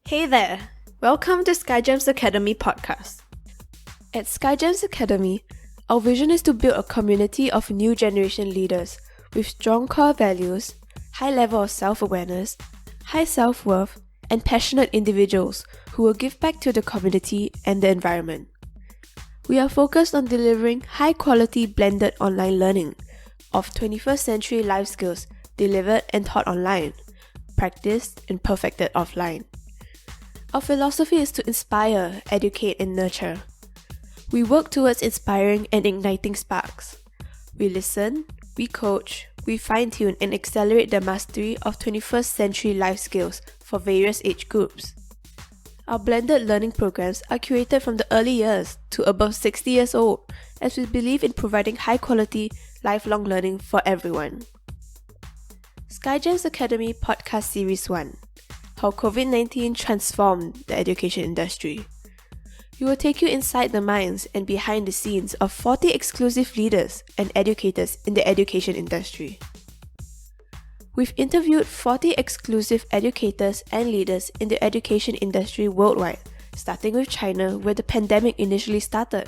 Hey there! Welcome to SkyGems Academy podcast. At SkyGems Academy, our vision is to build a community of new generation leaders with strong core values, high level of self-awareness, high self-worth, and passionate individuals who will give back to the community and the environment. We are focused on delivering high-quality blended online learning of 21st century life skills delivered and taught online, practiced and perfected offline. Our philosophy is to inspire, educate, and nurture. We work towards inspiring and igniting sparks. We listen, we coach, we fine-tune and accelerate the mastery of 21st century life skills for various age groups. Our blended learning programs are curated from the early years to above 60 years old, as we believe in providing high-quality, lifelong learning for everyone. SkyGems Academy Podcast Series 1: How COVID-19 Transformed the Education Industry. We will take you inside the minds and behind the scenes of 40 exclusive leaders and educators in the education industry. We've interviewed 40 exclusive educators and leaders in the education industry worldwide, starting with China, where the pandemic initially started.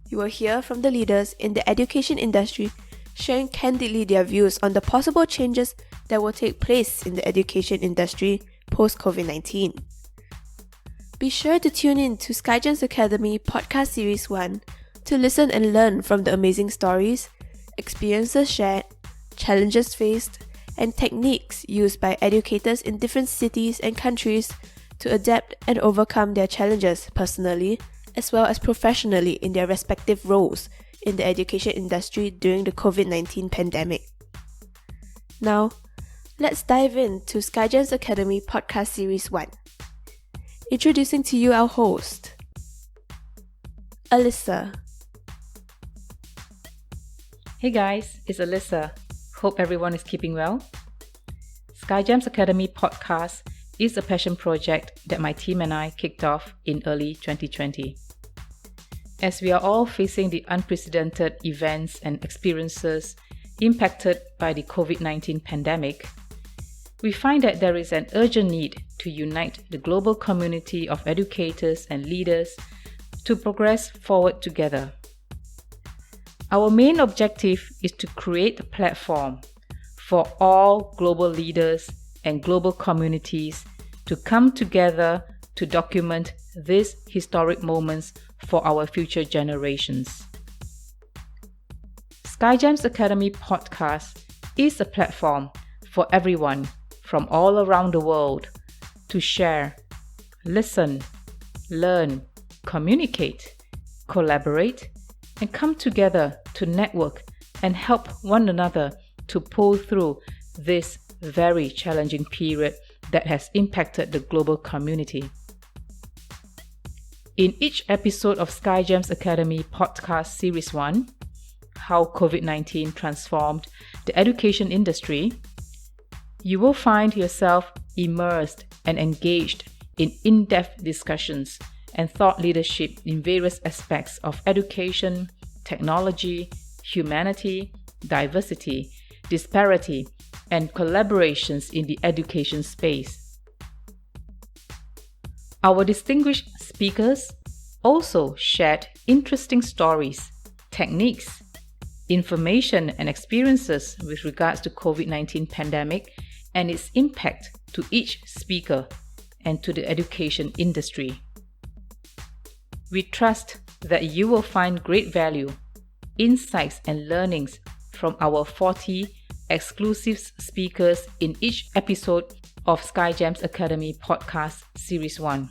You will hear from the leaders in the education industry sharing candidly their views on the possible changes that will take place in the education industry post-COVID-19. Be sure to tune in to SkyGems Academy Podcast Series 1 to listen and learn from the amazing stories, experiences shared, challenges faced, and techniques used by educators in different cities and countries to adapt and overcome their challenges personally as well as professionally in their respective roles in the education industry during the COVID-19 pandemic. Now, let's dive into SkyGems Academy Podcast Series 1. Introducing to you our host, Alyssa. Hey guys, it's Alyssa. Hope everyone is keeping well. SkyGems Academy Podcast is a passion project that my team and I kicked off in early 2020. As we are all facing the unprecedented events and experiences impacted by the COVID-19 pandemic, we find that there is an urgent need to unite the global community of educators and leaders to progress forward together. Our main objective is to create a platform for all global leaders and global communities to come together to document these historic moments for our future generations. SkyGems Academy Podcast is a platform for everyone from all around the world to share, listen, learn, communicate, collaborate, and come together to network and help one another to pull through this very challenging period that has impacted the global community. In each episode of SkyGems Academy Podcast Series 1, How COVID-19 Transformed the Education Industry, you will find yourself immersed and engaged in in-depth discussions and thought leadership in various aspects of education, technology, humanity, diversity, disparity, and collaborations in the education space. Our distinguished speakers also shared interesting stories, techniques, information and experiences with regards to COVID-19 pandemic and its impact to each speaker and to the education industry. We trust that you will find great value, insights and learnings from our 40 exclusive speakers in each episode of SkyGems Academy Podcast Series 1.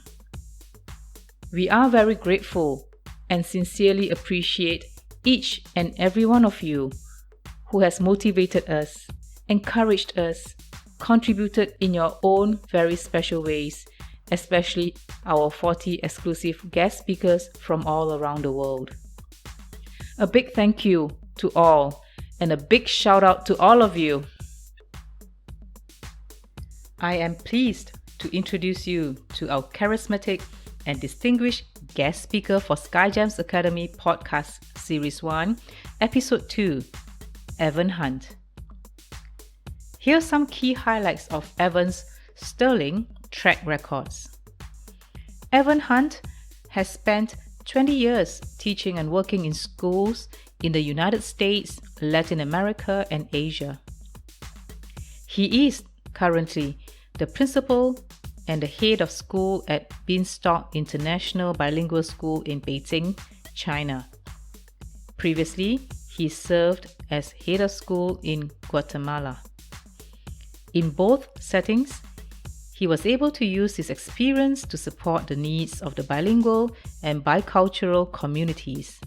We are very grateful and sincerely appreciate each and every one of you who has motivated us, encouraged us, contributed in your own very special ways, especially our 40 exclusive guest speakers from all around the world. A big thank you to all and a big shout out to all of you. I am pleased to introduce you to our charismatic and distinguished guest speaker for SkyGems Academy Podcast Series 1, Episode 2, Evan Hunt. Here are some key highlights of Evan's sterling track records. Evan Hunt has spent 20 years teaching and working in schools in the United States, Latin America, and Asia. He is currently the principal and the head of school at Beanstalk International Bilingual School in Beijing, China. Previously, he served as head of school in Guatemala. In both settings, he was able to use his experience to support the needs of the bilingual and bicultural communities.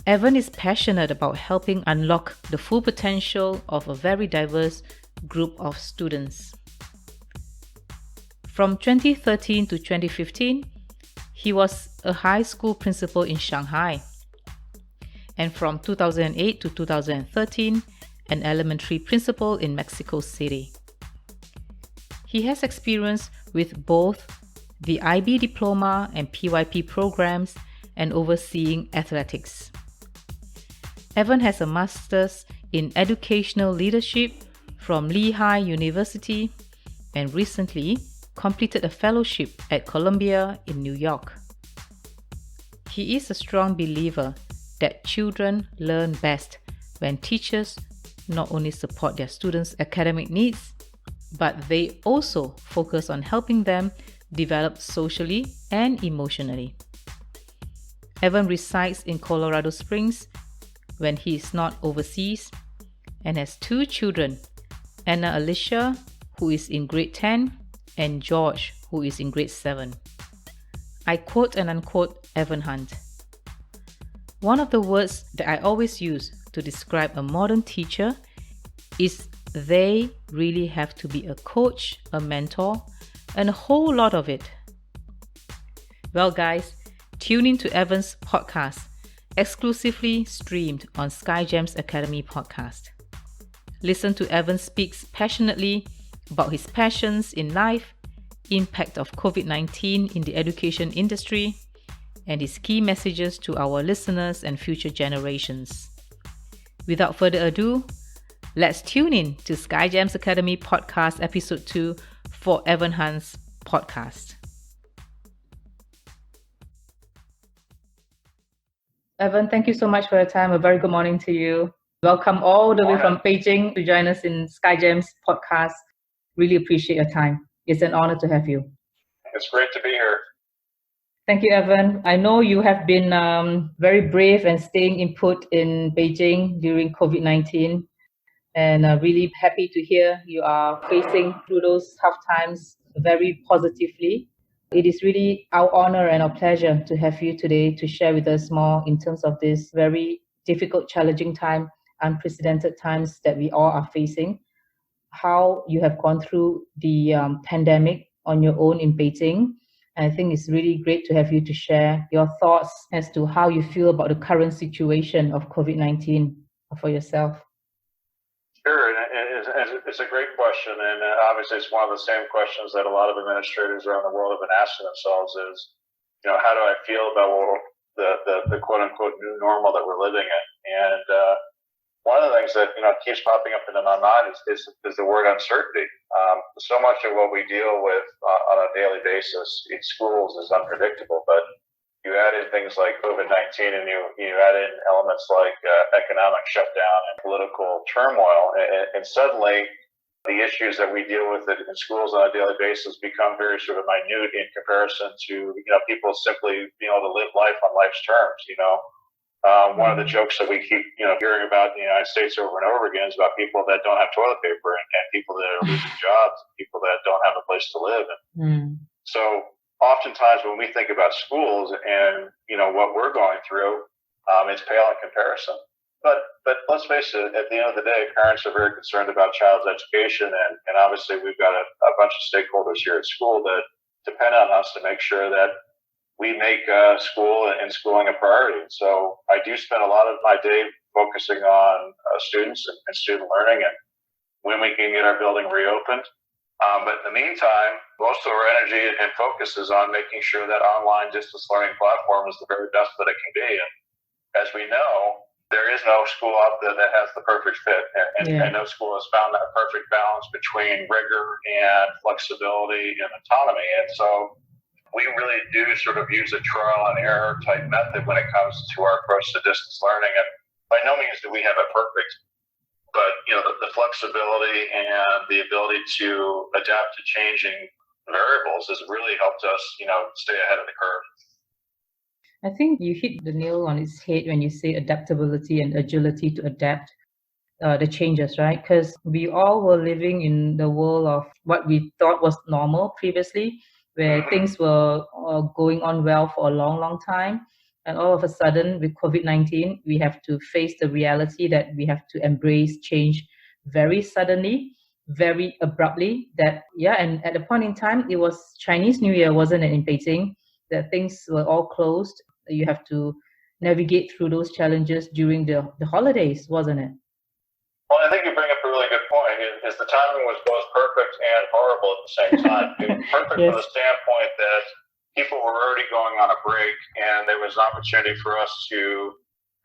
Evan is passionate about helping unlock the full potential of a very diverse group of students. From 2013 to 2015, he was a high school principal in Shanghai. And from 2008 to 2013, an elementary principal in Mexico City. He has experience with both the IB diploma and PYP programs and overseeing athletics. Evan has a master's in educational leadership from Lehigh University and recently completed a fellowship at Columbia in New York. He is a strong believer that children learn best when teachers not only support their students' academic needs, but they also focus on helping them develop socially and emotionally. Evan resides in Colorado Springs when he is not overseas and has 2 children, Anna Alicia, who is in grade 10, and George, who is in grade 7. I quote and unquote Evan Hunt. One of the words that I always use to describe a modern teacher is they really have to be a coach, a mentor, and a whole lot of it. Well, guys, tune in to Evan's podcast, exclusively streamed on SkyGems Academy podcast. Listen to Evan speaks passionately about his passions in life, impact of COVID-19 in the education industry, and his key messages to our listeners and future generations. Without further ado, let's tune in to SkyGems Academy Podcast Episode 2 for Evan Hunt's podcast. Evan, thank you so much for your time. A very good morning to you. Welcome all the way from Beijing to join us in SkyGems Podcast. Really appreciate your time. It's an honor to have you. It's great to be here. Thank you, Evan. I know you have been very brave and staying put in Beijing during COVID-19. And really happy to hear you are facing through those tough times very positively. It is really our honor and our pleasure to have you today to share with us more in terms of this very difficult, challenging time, unprecedented times that we all are facing, how you have gone through the pandemic on your own in Beijing. And I think it's really great to have you to share your thoughts as to how you feel about the current situation of COVID-19 for yourself. Sure, and it's a great question, and obviously it's one of the same questions that a lot of administrators around the world have been asking themselves is, how do I feel about the quote-unquote new normal that we're living in? And one of the things that keeps popping up into my mind is the word uncertainty. So much of what we deal with on a daily basis in schools is unpredictable, but you add in things like COVID-19 and you add in elements like economic shutdown and political turmoil, and suddenly the issues that we deal with in schools on a daily basis become very sort of minute in comparison to people simply being able to live life on life's terms. One of the jokes that we keep hearing about in the United States over and over again is about people that don't have toilet paper and people that are losing jobs, and people that don't have a place to live. So oftentimes when we think about schools and what we're going through, it's pale in comparison. But let's face it, at the end of the day, parents are very concerned about child's education, and obviously we've got a bunch of stakeholders here at school that depend on us to make sure that we make school and schooling a priority. So I do spend a lot of my day focusing on students and student learning and when we can get our building reopened. But in the meantime, most of our energy and focus is on making sure that online distance learning platform is the very best that it can be. And as we know, there is no school out there that has the perfect fit, and no school has found that perfect balance between rigor and flexibility and autonomy. And so we really do sort of use a trial and error type method when it comes to our approach to distance learning. And by no means do we have it perfect, but the flexibility and the ability to adapt to changing variables has really helped us, stay ahead of the curve. I think you hit the nail on its head when you say adaptability and agility to adapt the changes, right? Because we all were living in the world of what we thought was normal previously, where things were going on well for a long, long time. And all of a sudden, with COVID-19, we have to face the reality that we have to embrace change very suddenly, very abruptly. And at the point in time, it was Chinese New Year, wasn't it, in Beijing, that things were all closed. You have to navigate through those challenges during the holidays, wasn't it? Well, I think you bring up a really good point. Is the timing was both perfect and horrible at the same time. Perfect Yes. from the standpoint that people were already going on a break, and there was an opportunity for us to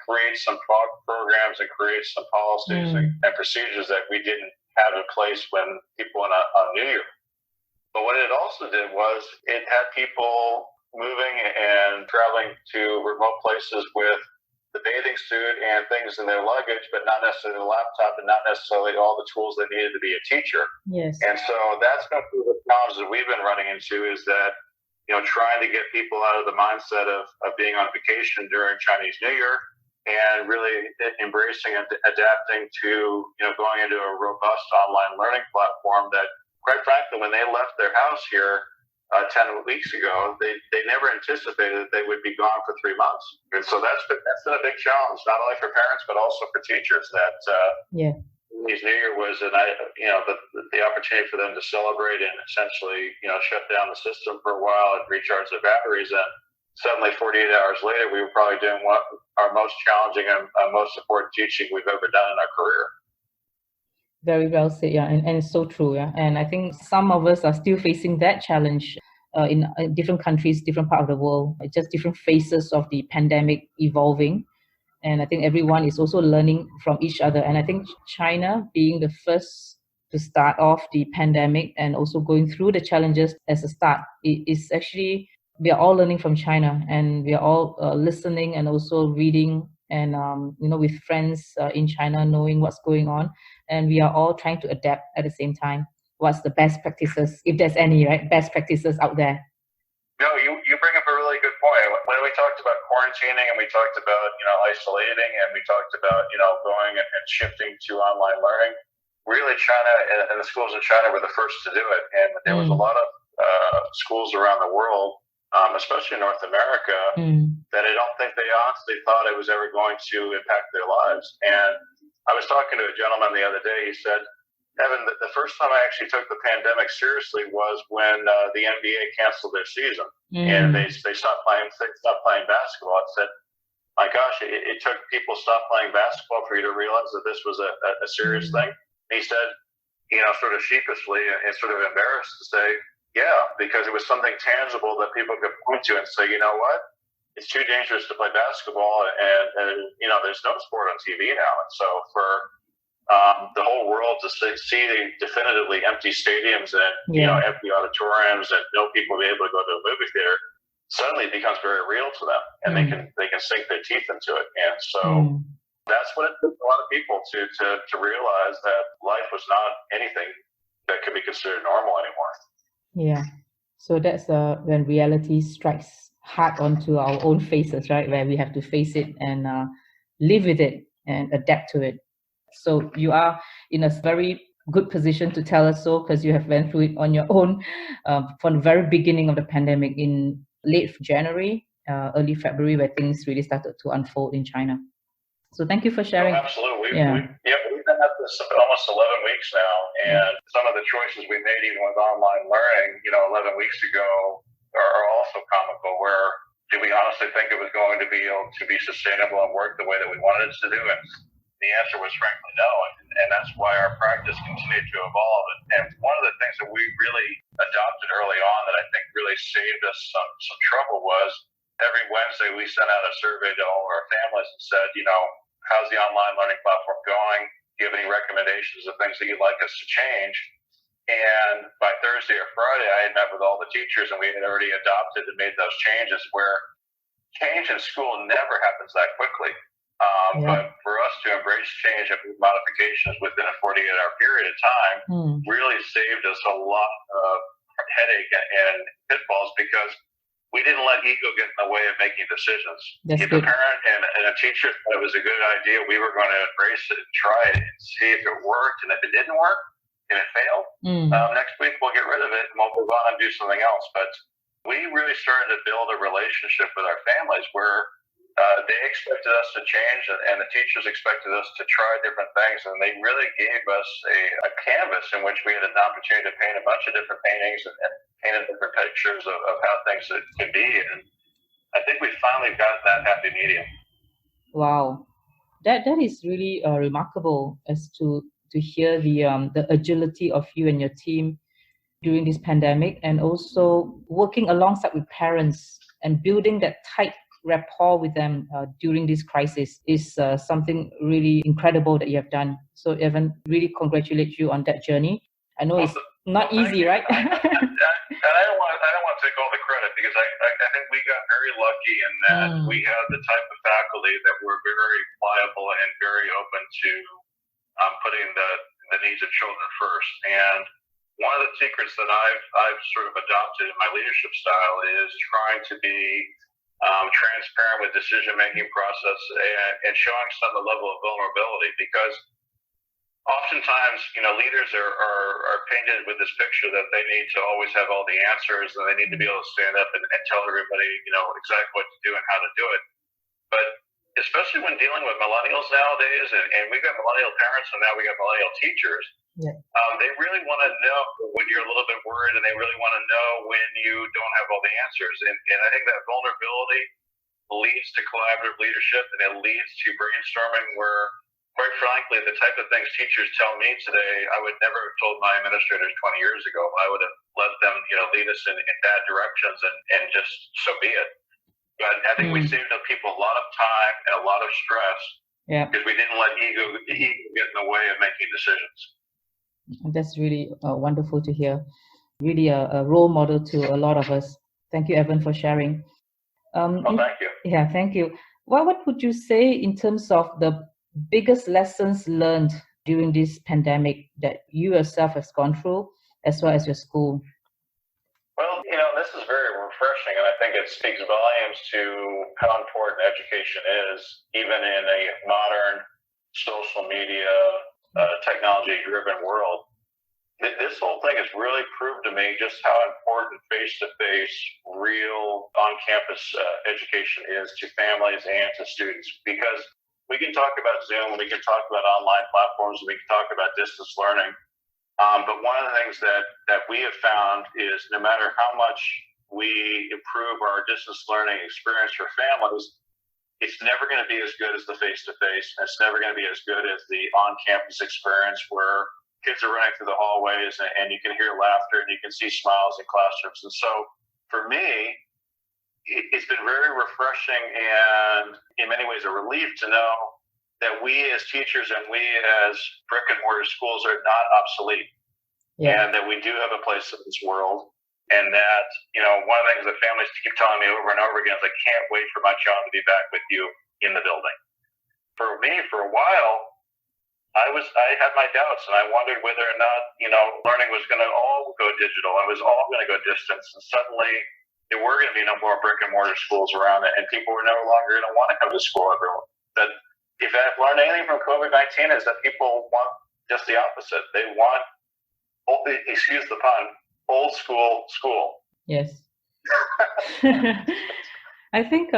create some programs and create some policies and procedures that we didn't have in place when people went on New Year. But what it also did was it had people moving and traveling to remote places with the bathing suit and things in their luggage, but not necessarily the laptop and not necessarily all the tools they needed to be a teacher. Yes. And so that's been the challenge that we've been running into, is that, trying to get people out of the mindset of being on vacation during Chinese New Year and really embracing and adapting to, going into a robust online learning platform that, quite frankly, when they left their house here 10 weeks ago, they never anticipated that they would be gone for 3 months. And so that's been a big challenge, not only for parents, but also for teachers, that Chinese New Year was the opportunity for them to celebrate and essentially, shut down the system for a while and recharge their batteries. And suddenly 48 hours later, we were probably doing what our most challenging and most important teaching we've ever done in our career. Very well said, yeah, and it's so true, yeah. And I think some of us are still facing that challenge in different countries, different part of the world, just different phases of the pandemic evolving. And I think everyone is also learning from each other. And I think China, being the first to start off the pandemic and also going through the challenges as a start, is actually, we are all learning from China, and we are all listening and also reading and with friends in China, knowing what's going on, and we are all trying to adapt at the same time. What's the best practices, if there's any, right? Best practices out there. No, you bring up a really good point. When we talked about quarantining and we talked about isolating and we talked about going and shifting to online learning, really China and the schools in China were the first to do it, and there was a lot of schools around the world, especially in North America, that I don't think they honestly thought it was ever going to impact their lives. And I was talking to a gentleman the other day. He said, Evan, the first time I actually took the pandemic seriously was when the NBA canceled their season and they stopped playing basketball. I said, my gosh, it took people stop playing basketball for you to realize that this was a serious thing. And he said, sort of sheepishly and sort of embarrassed to say, yeah, because it was something tangible that people could point to and say, you know what, it's too dangerous to play basketball, and there's no sport on TV now. And so for the whole world to see the definitively empty stadiums and empty auditoriums and no people be able to go to a movie theater, suddenly it becomes very real to them, and they can sink their teeth into it. And so that's what it took a lot of people to realize that life was not anything that could be considered normal anymore. Yeah. So that's when reality strikes hard onto our own faces, right? Where we have to face it and live with it and adapt to it. So you are in a very good position to tell us so, because you have went through it on your own from the very beginning of the pandemic in late January, early February, where things really started to unfold in China. So thank you for sharing. Oh, absolutely. We've been at this almost 11 weeks now, and some of the choices we made even with online learning, 11 weeks ago are also comical, where did we honestly think it was going to be able to be sustainable and work the way that we wanted it to do? And the answer was frankly no, and that's why our practice continued to evolve. And one of the things that we really adopted early on that I think really saved us some trouble was every Wednesday we sent out a survey to all our families and said, how's the online learning platform going? Do you have any recommendations of things that you'd like us to change? And by Thursday or Friday, I had met with all the teachers, and we had already adopted and made those changes where change in school never happens that quickly. But for us to embrace change and modifications within a 48-hour period of time really saved us a lot of headache and pitfalls because we didn't let ego get in the way of making decisions. If a parent and a teacher thought it was a good idea, we were going to embrace it and try it and see if it worked. And if it didn't work and it failed, next week we'll get rid of it and we'll move on and do something else. But we really started to build a relationship with our families where they expected us to change and the teachers expected us to try different things. And they really gave us a canvas in which we had an opportunity to paint a bunch of different paintings and painted different pictures of how things could be. And I think we finally got that happy medium. Wow. That is really remarkable as to hear the agility of you and your team during this pandemic, and also working alongside with parents and building that tight rapport with them during this crisis is something really incredible that you have done. So Evan, really congratulate you on that journey. I know it's not easy, right? And I don't want to take all the credit because I think we got very lucky in that we had the type of faculty that were very pliable and very open to putting the needs of children first. And one of the secrets that I've sort of adopted in my leadership style is trying to be transparent with decision-making process and showing some level of vulnerability, because oftentimes, leaders are painted with this picture that they need to always have all the answers and they need to be able to stand up and tell everybody, exactly what to do and how to do it. But especially when dealing with millennials nowadays, and we've got millennial parents and now we got millennial teachers, they really want to know when you're a little bit worried, and they really want to know when you don't have all the answers. And I think that vulnerability leads to collaborative leadership, and it leads to brainstorming where, quite frankly, the type of things teachers tell me today, I would never have told my administrators 20 years ago. I would have let them, lead us in bad directions and just so be it. But I think we saved people a lot of time and a lot of stress because we didn't let ego get in the way of making decisions. That's really wonderful to hear. Really a role model to a lot of us. Thank you, Evan, for sharing. Thank you. Yeah, thank you. What would you say in terms of the biggest lessons learned during this pandemic that you yourself have gone through, as well as your school? Well, this is very refreshing, and I think it speaks volumes to how important education is, even in a modern social media, technology-driven world. This whole thing has really proved to me just how important face-to-face, real, on-campus education is to families and to students. Because we can talk about Zoom, we can talk about online platforms, we can talk about distance learning. But one of the things that we have found is no matter how much we improve our distance learning experience for families, it's never going to be as good as the face-to-face. It's never going to be as good as the on-campus experience where kids are running through the hallways and you can hear laughter and you can see smiles in classrooms. And so for me, it's been very refreshing and in many ways a relief to know that we as teachers and we as brick and mortar schools are not obsolete, and that we do have a place in this world. And that, one of the things that families keep telling me over and over again is, I can't wait for my child to be back with you in the building. For me, for a while, I had my doubts, and I wondered whether or not, learning was going to all go digital. It was all going to go distance. And suddenly there were going to be no more brick and mortar schools around it, and people were no longer going to want to come to school. That if I've learned anything from COVID-19 is that people want just the opposite. They want, excuse the pun, old school. Yes. I think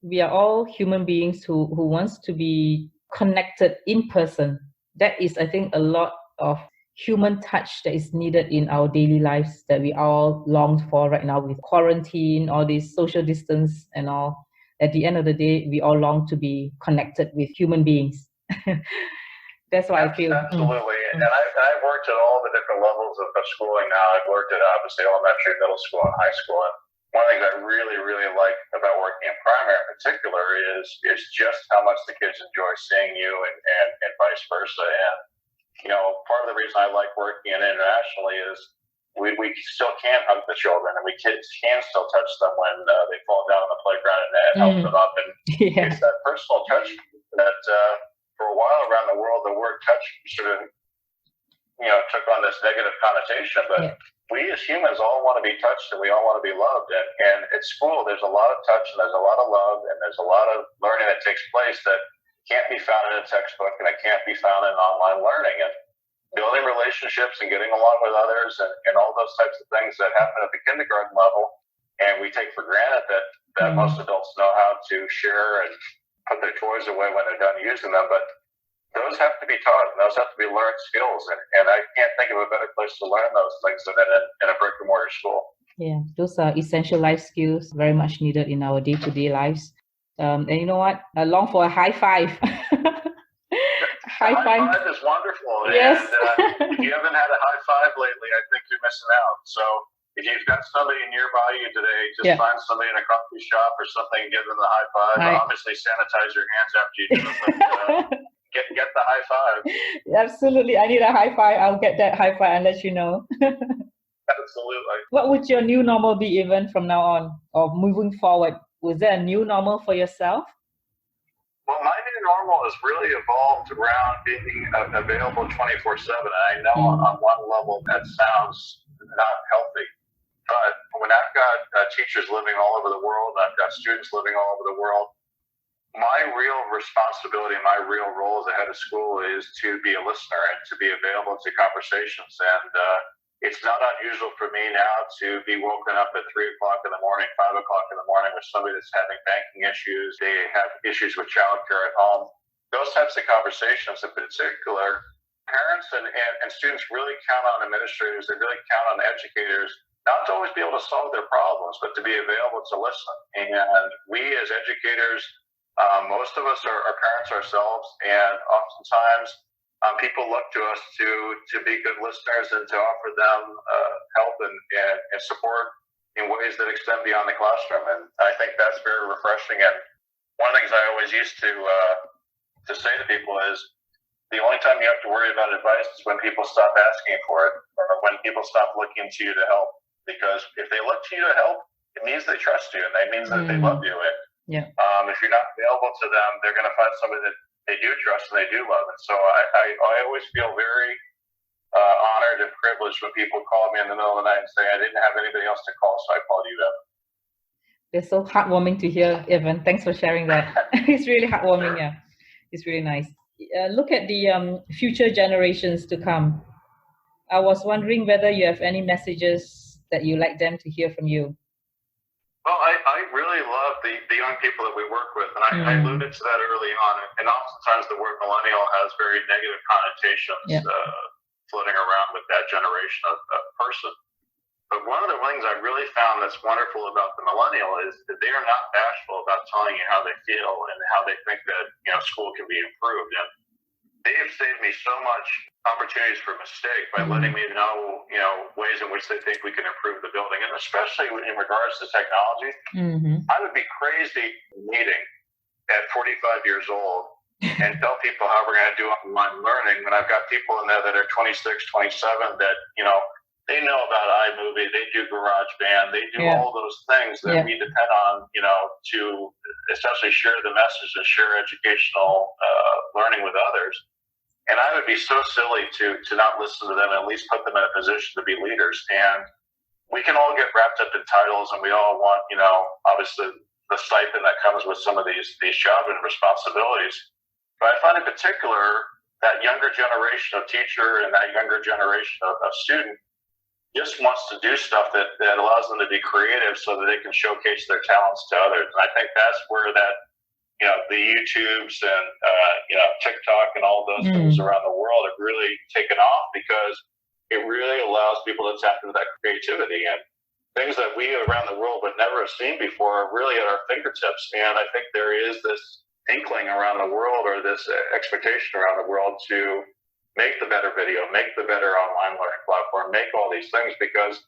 we are all human beings who wants to be connected in person. That is, I think, a lot of human touch that is needed in our daily lives that we all long for right now with quarantine, all this social distance and all. At the end of the day, we all long to be connected with human beings. That's what I feel. Absolutely. And I've worked at all the different levels of schooling now. I've worked at obviously elementary, middle school, and high school. And one of the things I really, really like about working in primary in particular is just how much the kids enjoy seeing you and vice versa. And part of the reason I like working internationally is we still can hug the children, and we kids can still touch them when they fall down on the playground and help them up. And it's that personal touch that for a while around the world, the word touch sort of took on this negative connotation, but we as humans all want to be touched, and we all want to be loved. And at school, there's a lot of touch, and there's a lot of love, and there's a lot of learning that takes place that can't be found in a textbook, and it can't be found in online learning. And building relationships and getting along with others and all those types of things that happen at the kindergarten level, and we take for granted that most adults know how to share and put their toys away when they're done using them, but those have to be taught, and those have to be learned skills, and I can't think of a better place to learn those things than in a brick and mortar school. Yeah, those are essential life skills, very much needed in our day-to-day lives. And you know what? I long for a high five. High five is wonderful. Yes. And if you haven't had a high five lately, I think you're missing out. So if you've got somebody nearby you today, just find somebody in a coffee shop or something and give them the high five. Right. Obviously, sanitize your hands after you do it, but get the high five. Absolutely. I need a high five. I'll get that high five and let you know. Absolutely. What would your new normal be even from now on, or moving forward? Was there a new normal for yourself? Well, my new normal has really evolved around being available 24/7. I know on one level that sounds not healthy, but when I've got teachers living all over the world, I've got students living all over the world, my real responsibility, my real role as a head of school is to be a listener and to be available to conversations. And it's not unusual for me now to be woken up at 3 o'clock in the morning, 5 o'clock in the morning with somebody that's having banking issues. They have issues with childcare at home. Those types of conversations in particular, parents and students really count on administrators. They really count on educators, not to always be able to solve their problems, but to be available to listen. And we as educators, most of us are parents ourselves, and oftentimes people look to us to be good listeners and to offer them help and support in ways that extend beyond the classroom. And I think that's very refreshing. And one of the things I always used to say to people is the only time you have to worry about advice is when people stop asking for it, or when people stop looking to you to help. Because if they look to you to help, it means they trust you, and it means that they love you. And if you're not available to them, they're going to find somebody that they do trust and they do love. And so I always feel very honored and privileged when people call me in the middle of the night and say, I didn't have anybody else to call, so I called you, Evan. It's so heartwarming to hear, Evan. Thanks for sharing that. It's really heartwarming, yeah. It's really nice. Look at the future generations to come. I was wondering whether you have any messages that you'd like them to hear from you. Well, I really love the young people that we work with, and I alluded to that early on. And oftentimes the word millennial has very negative connotations floating around with that generation of person. But one of the things I really found that's wonderful about the millennial is that they are not bashful about telling you how they feel and how they think that school can be improved. And they have saved me so much opportunities for mistake by letting me know ways in which they think we can improve the building, and especially in regards to technology. I would be crazy meeting at 45 years old and tell people how we're going to do online learning when I've got people in there that are 26, 27 that they know about iMovie, they do GarageBand, they do all those things that we depend on to essentially share the message and share educational learning with others. And I would be so silly to not listen to them and at least put them in a position to be leaders. And we can all get wrapped up in titles, and we all want, obviously the stipend that comes with some of these job and responsibilities. But I find in particular that younger generation of teacher and that younger generation of student just wants to do stuff that allows them to be creative so that they can showcase their talents to others. And I think that's where that the YouTubes and TikTok and all those things around the world have really taken off, because it really allows people to tap into that creativity, and things that we around the world would never have seen before are really at our fingertips. And I think there is this inkling around the world, or this expectation around the world, to make the better video, make the better online learning platform, make all these things, because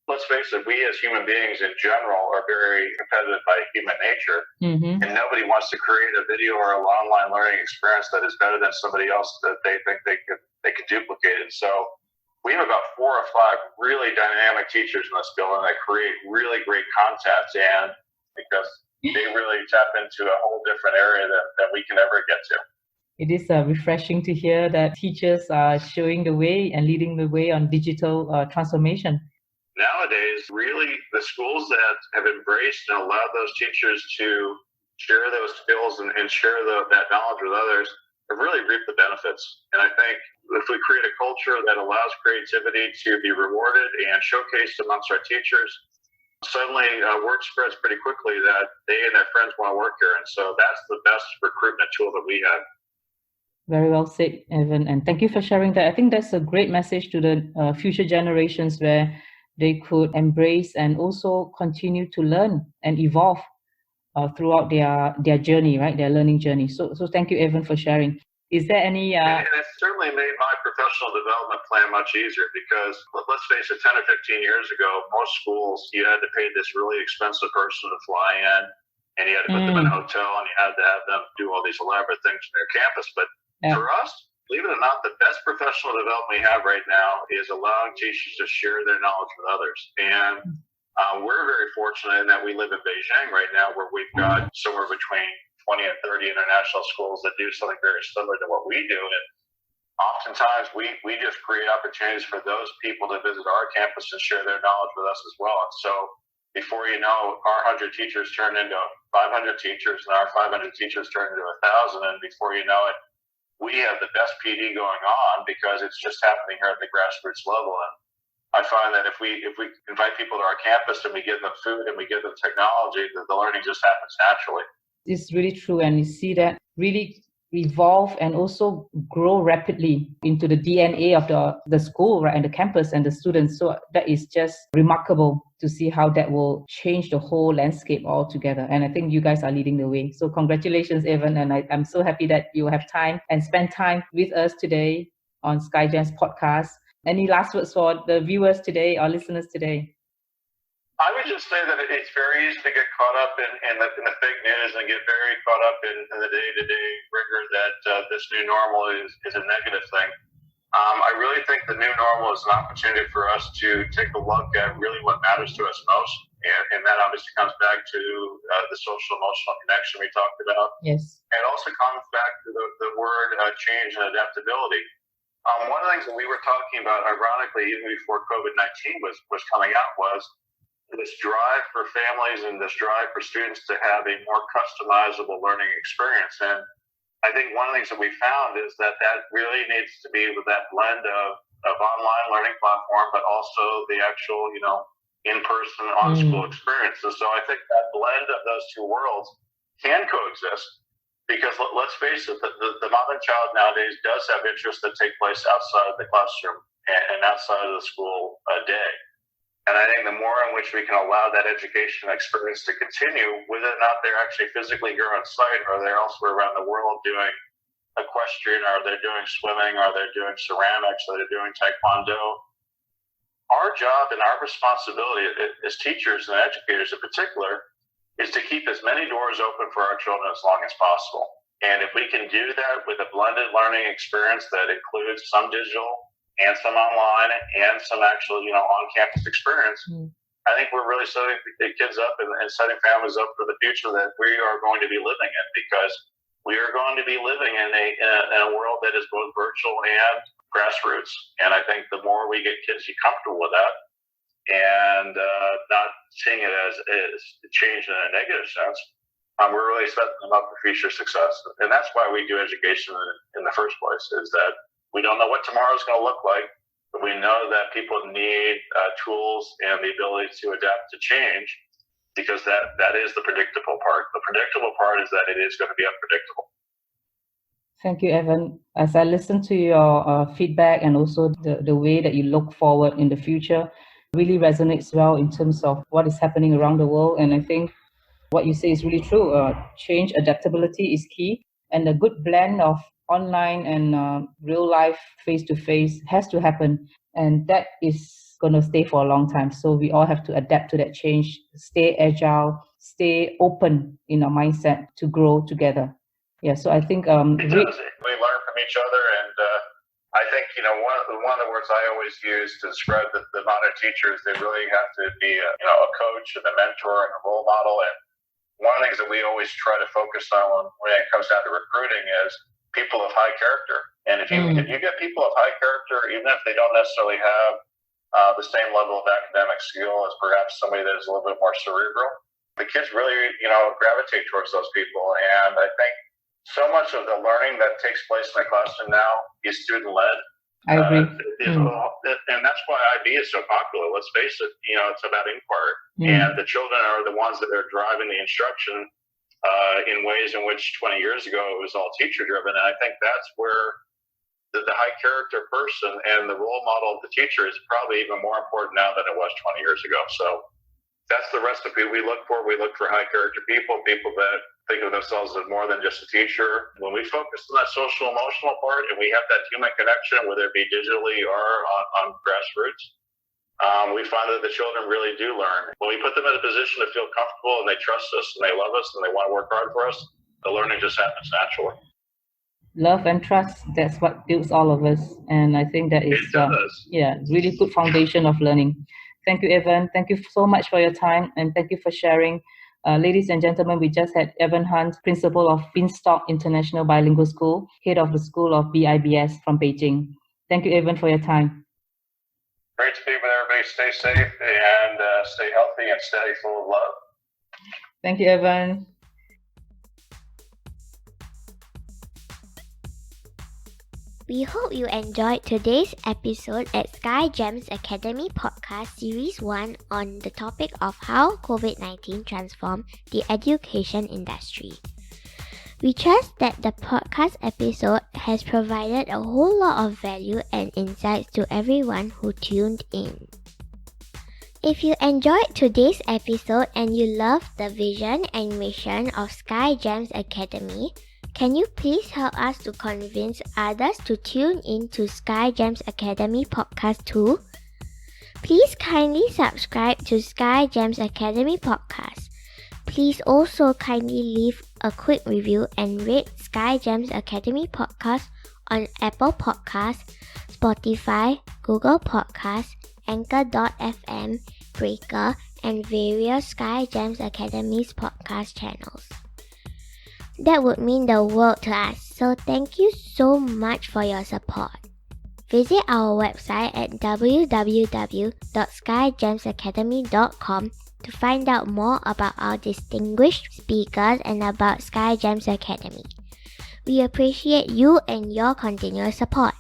let's face it, we as human beings in general are very competitive by human nature. Mm-hmm. And nobody wants to create a video or an online learning experience that is better than somebody else that they think they could duplicate it. So we have about 4 or 5 really dynamic teachers in this building that create really great content, and because they really tap into a whole different area that we can ever get to. It is refreshing to hear that teachers are showing the way and leading the way on digital transformation. Nowadays, really, the schools that have embraced and allowed those teachers to share those skills and share that knowledge with others have really reaped the benefits. And I think if we create a culture that allows creativity to be rewarded and showcased amongst our teachers, suddenly word spreads pretty quickly that they and their friends want to work here. And so that's the best recruitment tool that we have. Very well said, Evan. And thank you for sharing that. I think that's a great message to the future generations where they could embrace and also continue to learn and evolve throughout their journey, right? Their learning journey. So thank you, Evan, for sharing. Is there any... And it certainly made my professional development plan much easier because, let's face it, 10 or 15 years ago, most schools, you had to pay this really expensive person to fly in, and you had to put them in a hotel, and you had to have them do all these elaborate things on their campus. But for us, believe it or not, the best professional development we have right now is allowing teachers to share their knowledge with others. And we're very fortunate in that we live in Beijing right now, where we've got somewhere between 20 and 30 international schools that do something very similar to what we do. And oftentimes we just create opportunities for those people to visit our campus and share their knowledge with us as well. And so before you know, our 100 teachers turn into 500 teachers, and our 500 teachers turn into 1,000. And before you know it, we have the best PD going on because it's just happening here at the grassroots level. And I find that if we invite people to our campus and we give them food and we give them technology, that the learning just happens naturally. It's really true, and you see that really evolve and also grow rapidly into the DNA of the school, right, and the campus and the students. So that is just remarkable to see how that will change the whole landscape altogether. And I think you guys are leading the way. So congratulations, Evan, and I'm so happy that you have time and spend time with us today on SkyGems podcast. Any last words for the viewers today or listeners today? I would just say that it's very easy to get caught up in the fake news and get very caught up in the day-to-day rigor that this new normal is a negative thing. I really think the new normal is an opportunity for us to take a look at really what matters to us most. And that obviously comes back to the social emotional connection we talked about. Yes. And it also comes back to the word change and adaptability. One of the things that we were talking about, ironically, even before COVID-19 was coming out, was this drive for families and this drive for students to have a more customizable learning experience. And I think one of the things that we found is that really needs to be with that blend of online learning platform, but also the actual, in-person on-school experience. And so I think that blend of those two worlds can coexist because let's face it, the modern child nowadays does have interests that take place outside of the classroom and outside of the school day. And I think the more in which we can allow that education experience to continue, whether or not they're actually physically here on site or they're elsewhere around the world doing equestrian, or they're doing swimming, or they're doing ceramics, or they're doing taekwondo, our job and our responsibility as teachers and educators in particular is to keep as many doors open for our children as long as possible. And if we can do that with a blended learning experience that includes some digital and some online and some actual, on-campus experience, I think we're really setting the kids up and setting families up for the future that we are going to be living in, because we are going to be living in a world that is both virtual and grassroots. And I think the more we get kids comfortable with that and not seeing it as change in a negative sense, we're really setting them up for future success. And that's why we do education in the first place, is that we don't know what tomorrow's going to look like, but we know that people need tools and the ability to adapt to change, because that is the predictable part. The predictable part is that it is going to be unpredictable. Thank you, Evan. As I listen to your feedback and also the way that you look forward in the future, really resonates well in terms of what is happening around the world. And I think what you say is really true. Change, adaptability is key, and a good blend of online and real life face-to-face has to happen. And that is going to stay for a long time. So we all have to adapt to that change, stay agile, stay open in our mindset to grow together. Yeah, so I think we learn from each other, and I think one of the words I always use to describe the modern teachers, they really have to be a coach and a mentor and a role model. And one of the things that we always try to focus on when it comes down to recruiting is people of high character. And if you get people of high character, even if they don't necessarily have the same level of academic skill as perhaps somebody that is a little bit more cerebral, the kids really gravitate towards those people. And I think so much of the learning that takes place in the classroom now is student-led. I agree. And that's why IB is so popular. Let's face it, it's about inquiry. And the children are the ones that are driving the instruction in ways in which 20 years ago it was all teacher-driven. And I think that's where the high-character person and the role model of the teacher is probably even more important now than it was 20 years ago. So that's the recipe we look for. We look for high-character people that think of themselves as more than just a teacher. When we focus on that social emotional part and we have that human connection, whether it be digitally or on grassroots, we find that the children really do learn. When we put them in a position to feel comfortable and they trust us and they love us and they want to work hard for us, the learning just happens naturally. Love and trust, that's what builds all of us. And I think that is really good foundation of learning. Thank you, Evan. Thank you so much for your time, and thank you for sharing. Ladies and gentlemen, we just had Evan Hunt, Principal of Beanstalk International Bilingual School, Head of the School of BIBS from Beijing. Thank you, Evan, for your time. Great to be with everybody. Stay safe and stay healthy and stay full of love. Thank you, Evan. We hope you enjoyed today's episode at SkyGems Academy Podcast Series 1 on the topic of how COVID-19 transformed the education industry. We trust that the podcast episode has provided a whole lot of value and insights to everyone who tuned in. If you enjoyed today's episode and you love the vision and mission of SkyGems Academy, can you please help us to convince others to tune in to SkyGems Academy Podcast too? Please kindly subscribe to SkyGems Academy Podcast. Please also kindly leave a quick review and rate SkyGems Academy Podcast on Apple Podcasts, Spotify, Google Podcasts, Anchor.fm, Breaker, and various SkyGems Academy's podcast channels. That would mean the world to us, so thank you so much for your support. Visit our website at www.skygemsacademy.com to find out more about our distinguished speakers and about SkyGems Academy. We appreciate you and your continuous support.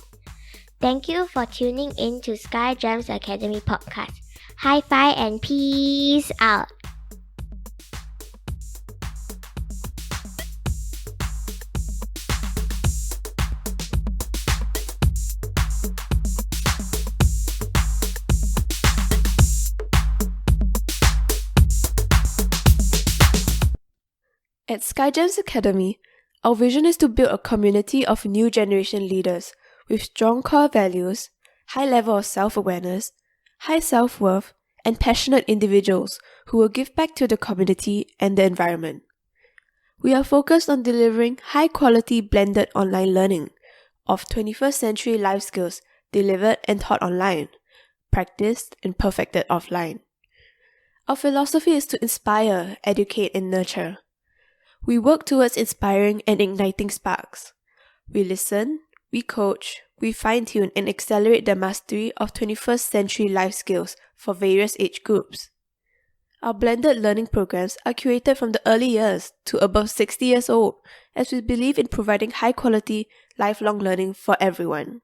Thank you for tuning in to SkyGems Academy Podcast. High five and peace out! At SkyGems Academy, our vision is to build a community of new generation leaders with strong core values, high level of self-awareness, high self-worth, and passionate individuals who will give back to the community and the environment. We are focused on delivering high-quality blended online learning of 21st century life skills delivered and taught online, practiced and perfected offline. Our philosophy is to inspire, educate, and nurture. We work towards inspiring and igniting sparks. We listen, we coach, we fine-tune and accelerate the mastery of 21st century life skills for various age groups. Our blended learning programs are curated from the early years to above 60 years old, as we believe in providing high-quality, lifelong learning for everyone.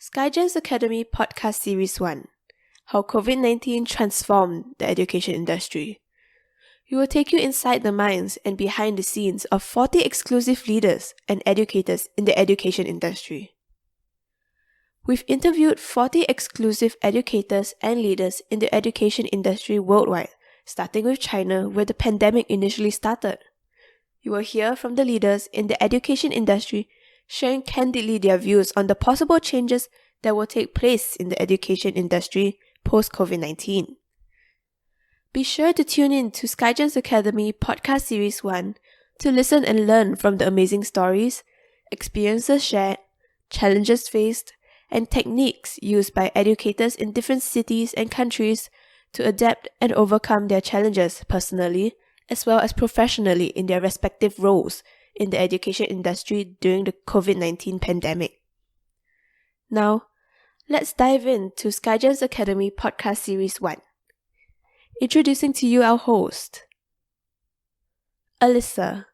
SkyGems Academy Podcast Series 1: How COVID-19 Transformed the Education Industry. We will take you inside the minds and behind the scenes of 40 exclusive leaders and educators in the education industry. We've interviewed 40 exclusive educators and leaders in the education industry worldwide, starting with China, where the pandemic initially started. You will hear from the leaders in the education industry sharing candidly their views on the possible changes that will take place in the education industry post-COVID-19. Be sure to tune in to SkyGems Academy Podcast Series 1 to listen and learn from the amazing stories, experiences shared, challenges faced, and techniques used by educators in different cities and countries to adapt and overcome their challenges personally as well as professionally in their respective roles in the education industry during the COVID-19 pandemic. Now, let's dive into SkyGems Academy Podcast Series 1. Introducing to you our host, Alyssa.